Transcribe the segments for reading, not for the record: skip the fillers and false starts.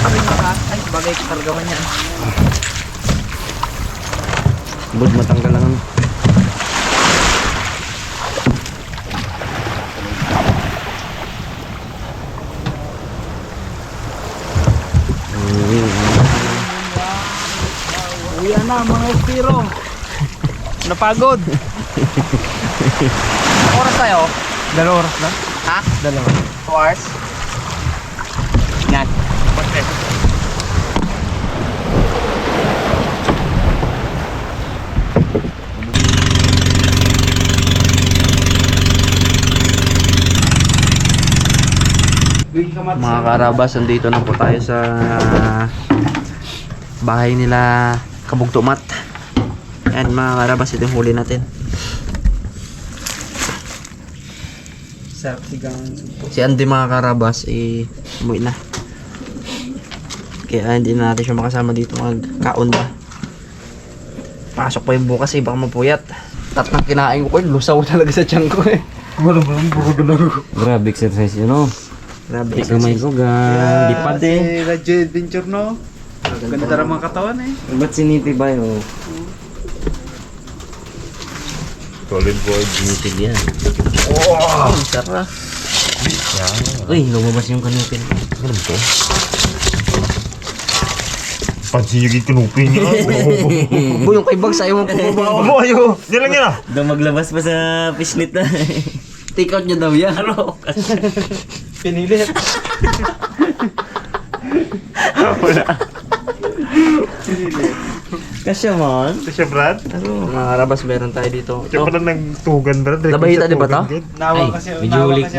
Ay, bagay kargaman yan. Bud, matanggal lang ano. Uwi na mga espiro. Napagod. Anong oras tayo? 2 oras na? Ha? 2. 2 hours? Yan. Bakit? Mga karabas, andito na po tayo sa bahay nila Kabugtumat. Yan mga karabas, ito yung huli natin. Sarap sigang. Si Andy mga karabas, umuwi na. Kaya hindi na natin siya makasama dito magkaon ba. Pasok pa yung bukas baka mapuyat. Tatlong kinain ko lusaw talaga sa tiyan ko Wala ba lang bukod na ako. Grabe exercise yun, no? Grabe. Ikaw may ko, lipad eh. Si Radyo Adventure, no? Ganda rin mga katawan eh. Ba't sinipig ba yun? Solid board. Sinipig yan. Oh, sarap. Uy, lumabas yung kanupin. Ano to? Pansin yung kinupin niya. Bu, yung kay Bags ayaw mo pumaba. Abo, ayo. Yan lang yan ah. Daw maglabas pa sa fishnet na. Take out niya daw yan. Ano? Pinilit. Wala. Kasya man. Ito siya, Brad. Mga karabas, meron tayo dito. Siya pala nagtugan, Brad. Labahita di ba to? Ay, Nawa kasi.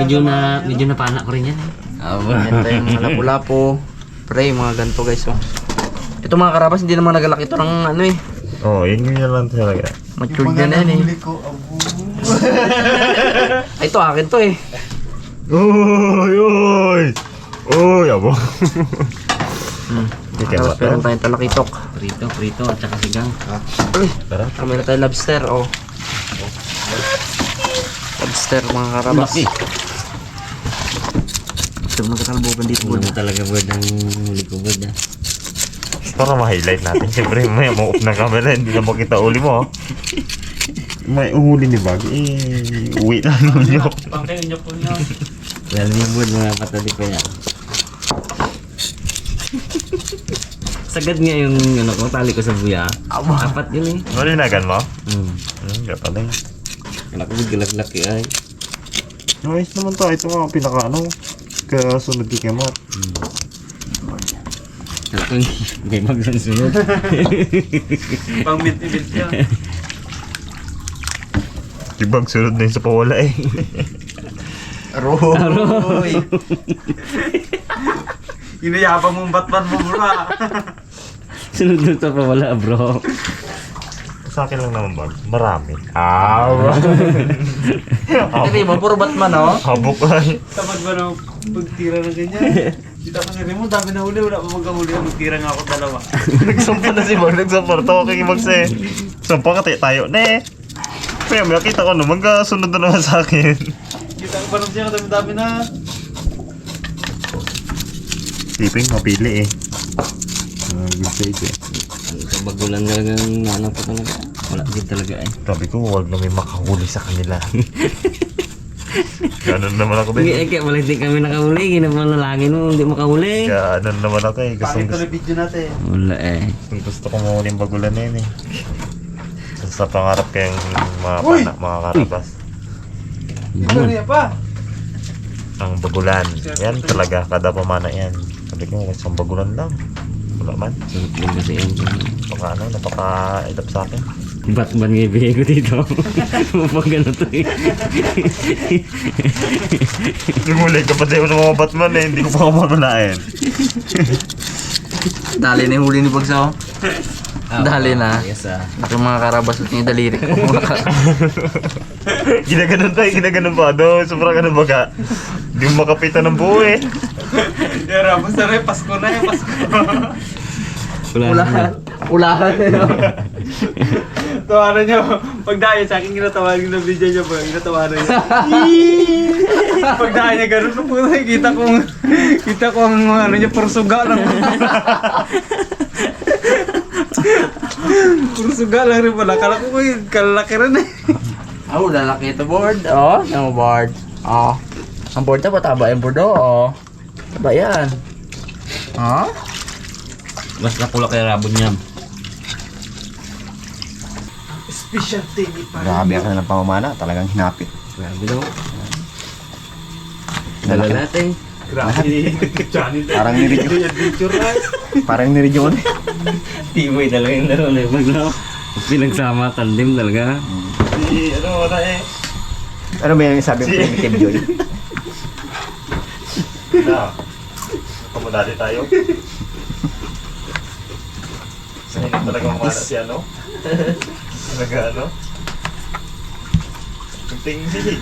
medyo napana ko rin yan eh. Meron tayong lapu-lapu. Pre, mga ganito guys. Oh. Ito mga karabas, hindi naman nagalak ito ng ano eh. Oo, yun lang talaga. Matured na yan eh. Ay, ito akin to eh. Uy, uy. Uy, abo. Tapos meron tayong talakitok. Prito, at saka sigang. Tara. Meron tayong lobster, oh. Lobster mga karabas. Laki. Ito magkatalbogan dito. Ano mo talaga word ang huli ko word ah. Para ma-highlight natin. Siyempre, may ma-off ng camera. Hindi na makita uli mo. May uhuli ni Bag. Uwi na naman yun. Pangkain niyo po niyo. Lalo yung word mga patali pa yan. Sagad nga yung ano ko, tali ko sa buya. Apat yun eh. Malinagan mo? Anak Gataling. ko biglaglaki ay. Ayos naman to. Ito nga pinaka kasunod kay Kemar. Ito may maglansunod. Pang mint-mint niya. Si Bag sunod na yun sa pawala eh. Aroy! Inayabang mong Batman mo, bro. Sunod na ito pa wala bro. Sa akin lang naman Bag. Marami. Hindi mo, puro Batman oh. Habok ay. Tapos ba na pagtira ng ganyan? Kita ko sa mo, dami na huli. Wala pa magkahuli. Magtira nga ako dalawa. Nagsampa na si Bag. Nagsampa. Tawa kay Bag eh. Sampa ka tayo. Ne. Kaya may nakita ko magkasunod na naman sa akin. Kita ko pa nung siya. Dami-dami na. Tiping mapili eh. Good size eh. Sa bagulan talaga ng ano pa talaga. Wala din talaga eh. Sabi ko, huwag na may makahuli sa kanila. Ganun naman ako Hindi din. eh, kaya wala din kami nakahuli. Ginapanalangin mo, hindi makahuli. Ganun naman ako eh. Pakita na video natin. Wala eh. Gusto ko mahuli yung bagulan na yun eh. Sa pangarap kayong mga Uy! mga karabas. Ito niya pa. Ang bagulan. Yan talaga, kada pamana yan. Sabi ko, isang bagulan lang. Wala man. Sunod lang kasi yan. Napaka-idap sa akin. Batman nga ibigay ko dito. Mapag ano to eh. Lumulay ka pa tayo ng mga Batman eh. Hindi ko pa magunain. Dali na yung huli ni Bagsaw. Dali na. Yes ah. Ito mga karabas at yung daliri ko. Ginaganon tayo, ginaganon pa. Sobrang ano baga. Hindi mo makapitan ng buo eh. Yara, basta rin. Pasko na eh. Pasko. Ulahan. Ulahan. Tawanan niyo. Pag dahil sa akin ginatawanan ng video niyo po. Ginatawanan niyo. Pag dahil niya ganun, po, kita ko ang ano niya, pursuga lang. Pursuga lang rin pala. Kala ko kalaki rin eh. Oh, lalaki ito board. Oh, ano board? Oh. Ang board na pataba yung board oh. Taba yan. Oh? Mas nakula kay rabon niya. Special thing pa. Grabe ako ng pamamana. Talagang hinapit. Grabe daw. Dala natin. Grabe. Johnny Parang niridyo. adventure right? Parang niridyo ko. Tibay talaga yung laro na yung pinagsama, tandem talaga. Ano na eh. Ano ba yung sabi ko primitive joy? Na. Akomodate tayo. Sanay na talaga mamana si ano? Talaga ano? Tingin.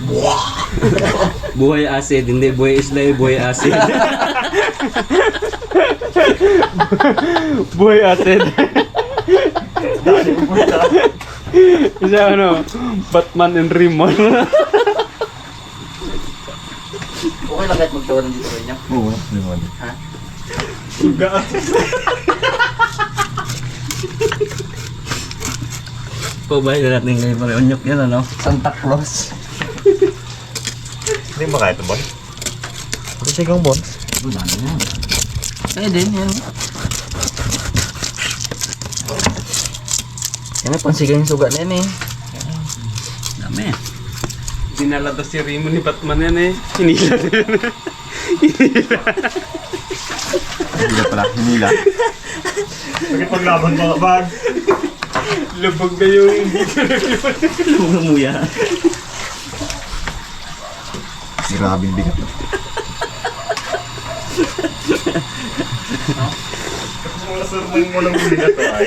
Buhay acid, hindi buhay isla, buhay acid. Boy acid. Dali mo punta. Isa ano, Batman and Raymond. Okay lang kahit magtawa ng dito rin niya. Oo, limon. Suga. Pabahay na natin ngayon para unyok yan ano. Santa Claus. Hindi ba kaya ito, Bon? Kasi kang Bon. Wala na yan. Eh din yan. Yan may pansiga yung suga na yan eh. Dami. Dinala to si Raymond ni Batman yan eh. Hinila na yan. Hindi pala, hinila. Bakit paglaban mga bag? Lubog na yung Lumang muya. Grabing bigat. Mga surmong mo lang bigat to ay.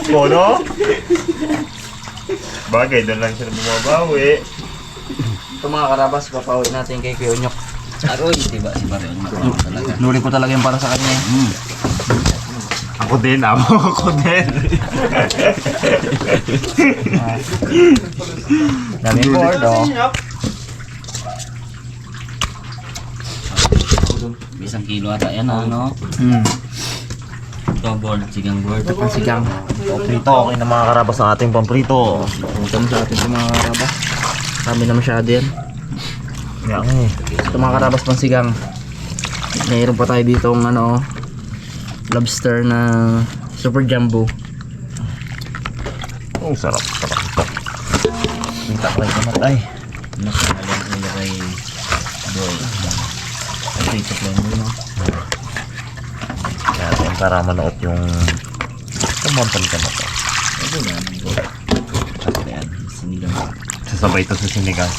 Bono? Bagay, doon lang siya bumabawi. Ito mga karabas, papawin natin kay Kuya Unyok. Aroy, diba si Barrio unyok talaga. Nuri ko talaga yung para sa kanya eh. Ako din, ako din. Dami yung board oh. Isang kilo ata yan ano. Ito board, sigang board. Ito pansigang. Pamprito, okay na mga karabas ang ating pamprito. Ito sa atin sa mga karabas. Kami na masyado yan. Yan eh. Ito mga karabas pansigang. Mayroon pa tayo dito ng ano, lobster na super jumbo. Oh, sarap, sarap ito. Minta ko yung kamatay. Nakalang nila kay boy. Ay, ito lang mo no. Yan, para manuot yung kamantal ka na to. Ito na ng boy. At yan, sinigang. Sasabay ito sa sinigang.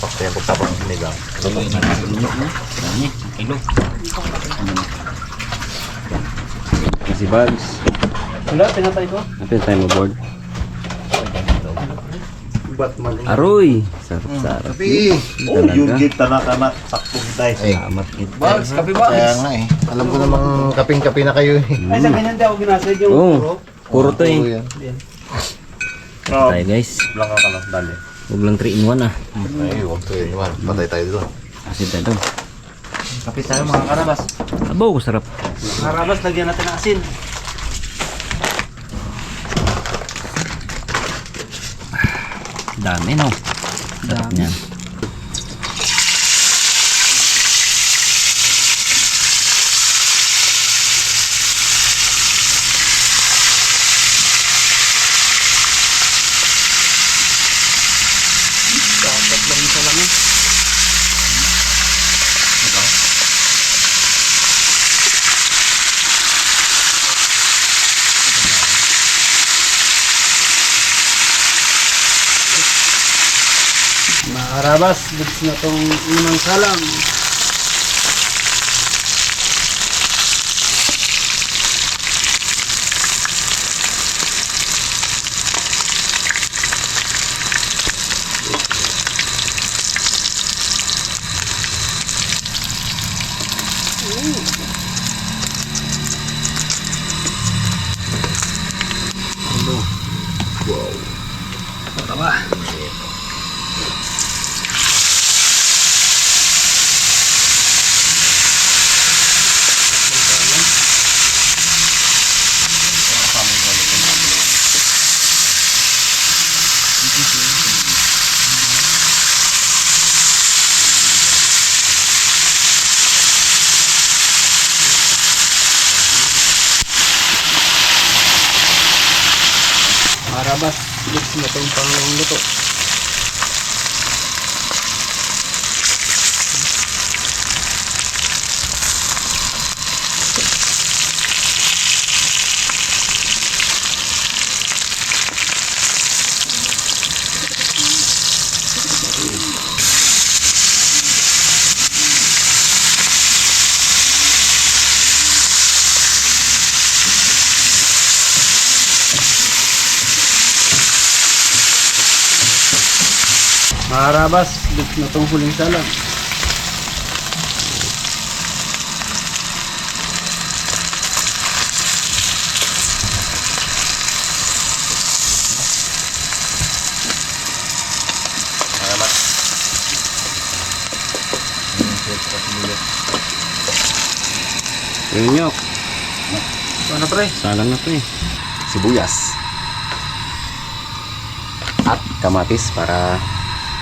Pakta yung pagtapang ng sinigang. Tuloy na ng unyok no. Dami, kilo. Si Bugs. Wala, pinatay ko. Napin tayo mo-board. Batman. Aroy! Sarap-sarap. Oh, yun git, tanak-tanak. Saktong tayo. Salamat kita. Bugs, kape Bugs. Kaya nga eh. Alam ko namang kaping-kape na kayo eh. Ay, sa ganyan di ako ginasad yung Oh, puro. puro to Oo, eh. yan. Oh, Tayo guys. lang ka lang, dali. Huwag lang 3 in 1 ah. Ay, huwag to yun. Patay tayo doon. Asin tayo. Kape tayo mga karabas. Abaw, sarap. Harabas, lagyan natin ng asin. Dami no. Sarap niyan. Dapat lang isa lang eh. Mga karabas, goods na tong unang salang. Matong pangalawang luto. Mga karabas, dito na itong huling salang. Yung nyok. Ano pre? Salang na to eh. Sibuyas. At kamatis para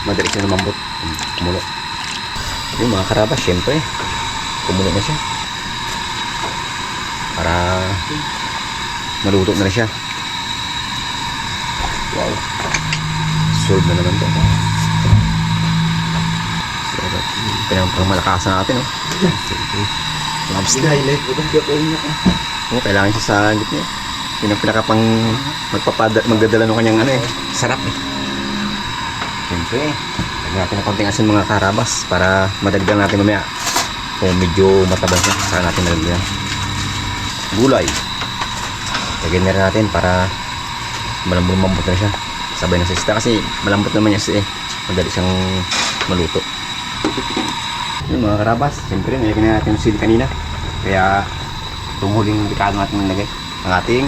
madali siya lumambot. Kumulo. Yung mga karabas, syempre. Kumulo na siya. Para maluto na siya. Wow. Solve na naman to. Sarap. Pang malakasan natin, oh. Lobster. Highlight ko itong gatoon niya ko. Oo, kailangan siya sa gitna. Yun ang pinaka pang magdadala ng kanyang ano eh. Sarap eh. Siyempre, lagyan natin ng konting asin mga karabas para madagdag natin mamaya. Kung medyo matabang siya, saka natin nalagyan. Gulay. Lagyan na rin natin para malambot na siya. Sabay na sa isda kasi malambot naman niya eh. Madali siyang maluto. Yun mga karabas, siyempre nilagyan na natin yung sili kanina. Kaya itong huling bikado natin nilagay ang ating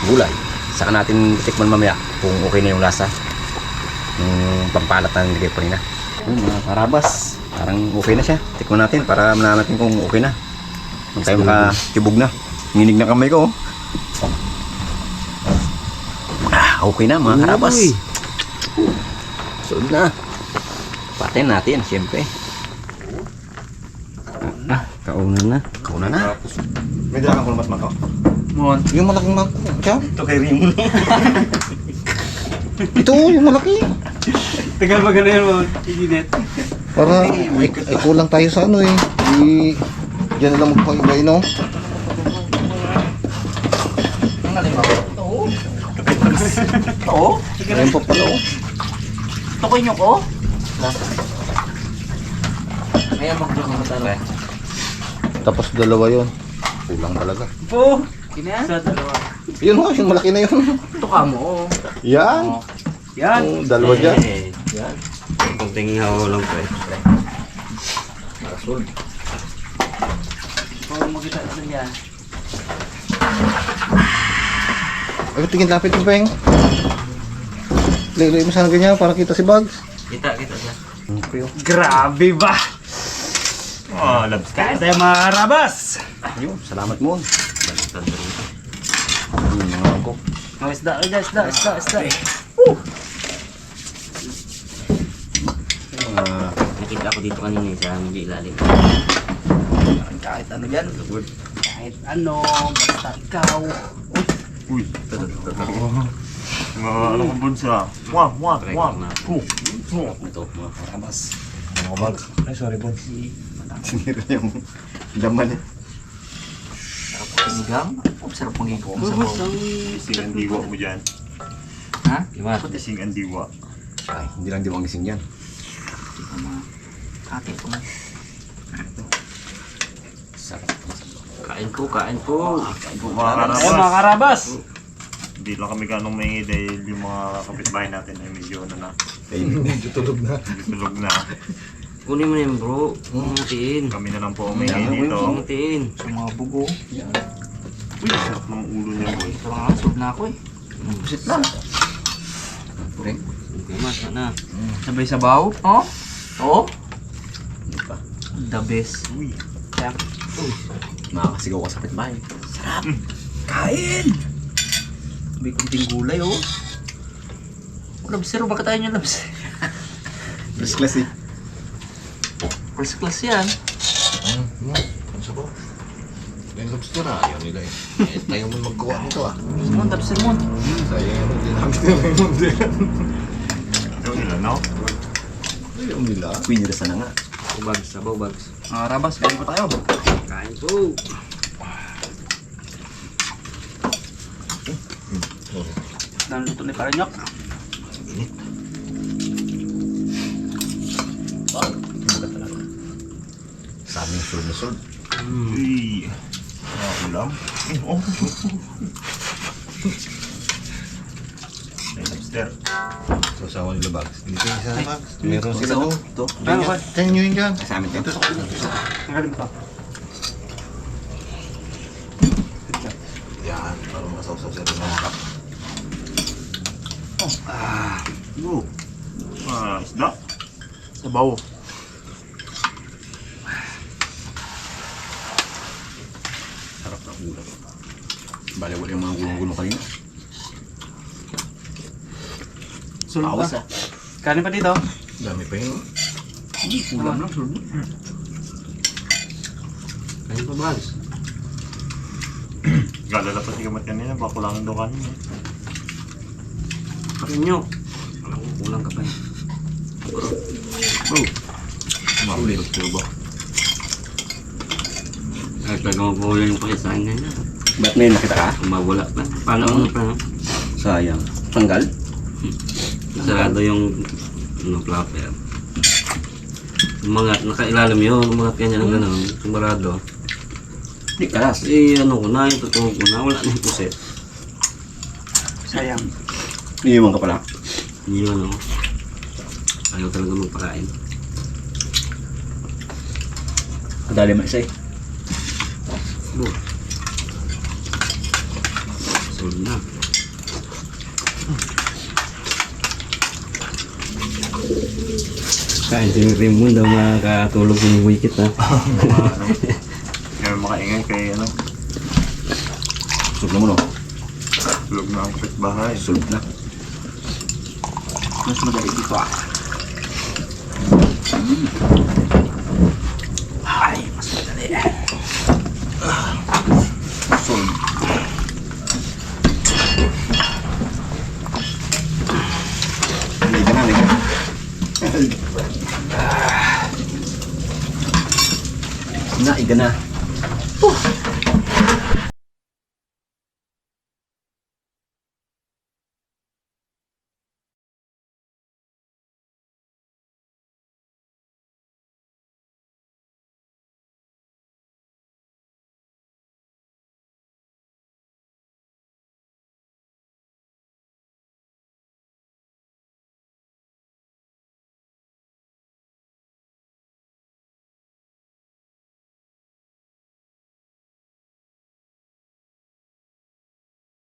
gulay. Saka natin tikman mamaya kung okay na yung lasa ng pampalat na nilagay pa rin na. Yun mga karabas, parang okay na siya. Tikman natin para malaman natin kung okay na. Kung tayo makatibog na. Nginig na kamay ko. Okay na mga karabas. Sunod na. Patayin natin, siyempre. Kaunan na. Kaunan na. May dala kang kulmat man to? Mon. Yung malaking mangkok. Siya? Ito kay Rimo. Ito, yung malaki. Tagal magana yan mo. Iginit. Para kulang tayo sa ano eh. Diyan na lang magpag-ibay no. Ang galing mo. Oo. Oo. Ayun pa pala oh. Tukoy nyo ko. Kaya magdok ng matalo. Tapos dalawa yun. Kulang talaga. Po. Kina? Sa dalawa. Yun oh, yung malaki na yun. Ito ka mo. Yan. Yan. Oh, dalawa dyan. Yan. Kunting hawa lang po eh. Rasul. Kung makita na yan. Ay, tingin lapit mo, Peng. Lagay mo sana ganyan para kita si Bugs. Kita siya. Grabe ba? Oh, labs ka. Kaya tayo mga karabas. Ayun, salamat mo. Yun, mga mangkok. Mga isda. Nakita ako dito kanina sa medyo ilalim. Kahit ano yan. Kahit ano. Basta ikaw. Uy. Mga ano kong bunsa. Wah. Ito, mga karabas. Mga bag. Ay, sorry, Bon. Sinira yung laman eh. Sinigang? Sarap mong ikaw. Ising ang diwa mo dyan. Ha? Ising ang diwa. Ay, hindi lang diwang gising yan. Ate ko. Sarap. Kain po. Mga karabas. Ay mga karabas. Hindi lang kami ganong may dahil yung mga kapitbahay natin ay medyo ano na. Ay, medyo tulog na. Medyo tulog na. Kunin mo na yan bro. Umutiin. Kami na lang po umaingay dito. Umutiin. Sa mga bugo. Uy, sarap ng ulo niya, boy. Ito nga, sob na ako eh. Busit lang. Okay, mas na. Sabay sabaw. Oh? Oo? The best. Uy. Kaya, Makakasigaw ka sa pitbahay. kain! May kunting gulay oh. Lobster, baka tayo niya lobster. First class eh. First class yan. May lobster na, ayaw nila eh. Tayo mo magkuha nito ah. Simon, tapos Simon. Sayang yung ginamit ni Raymond din. Yung ilan, no? Ayaw nila. Pinirasa na nga. Bags, sabaw bags. Rabas, kain po tayo. Kain po. Nandito ni Paranyok. Sa aming sulod na sulod. Uy. Ulam. Oh. May lobster. So, sa nila bags. Dito yung isa na bags. Meron sila Ito. oh. Ito. Ano ba? Kaya nyo yun dyan. Sa amin ito. Nakalim ko. Yan, parang masawsaw siya rin mga kap. Oh. Isda. Sabaw. Sarap na ulam. Bale, wala yung mga gulong-gulong kanina. Sulod Awas pa. ah. Kanin pa dito. Dami pa yun oh. Ulam lang, sulod. Kain pa bags. Galala pa si Kamat kanina. Baka kulangan daw kanina. Kain nyo. Walang kulang ka pa. Maulit. Ito ba? Ay, talagang mabuhay yung pakisahin na niya. Ba't may nakita ka? Mawala pa. Paano ano pa? Sayang. Tanggal? Sarado yung flapper. Mga nakailalim yun, mga kanya ng gano'n, sumarado. Hindi, kalas. Eh ano ko na, itutunog ko na, wala na yung puset. Sayang. Iiwan ka pala. Hindi yun ano. Ayaw talaga magpakain. Kadali mo isa eh. Solid na. Kain si Raymond daw makakatulog ng wikit ha. Kaya makaingay kay ano. Sulog na mo no? Tulog na ang bahay. Sulog na. Mas madali dito ah. Ay, mas madali. Sulog. Hindi ka na, hindi ka. Na, iga na.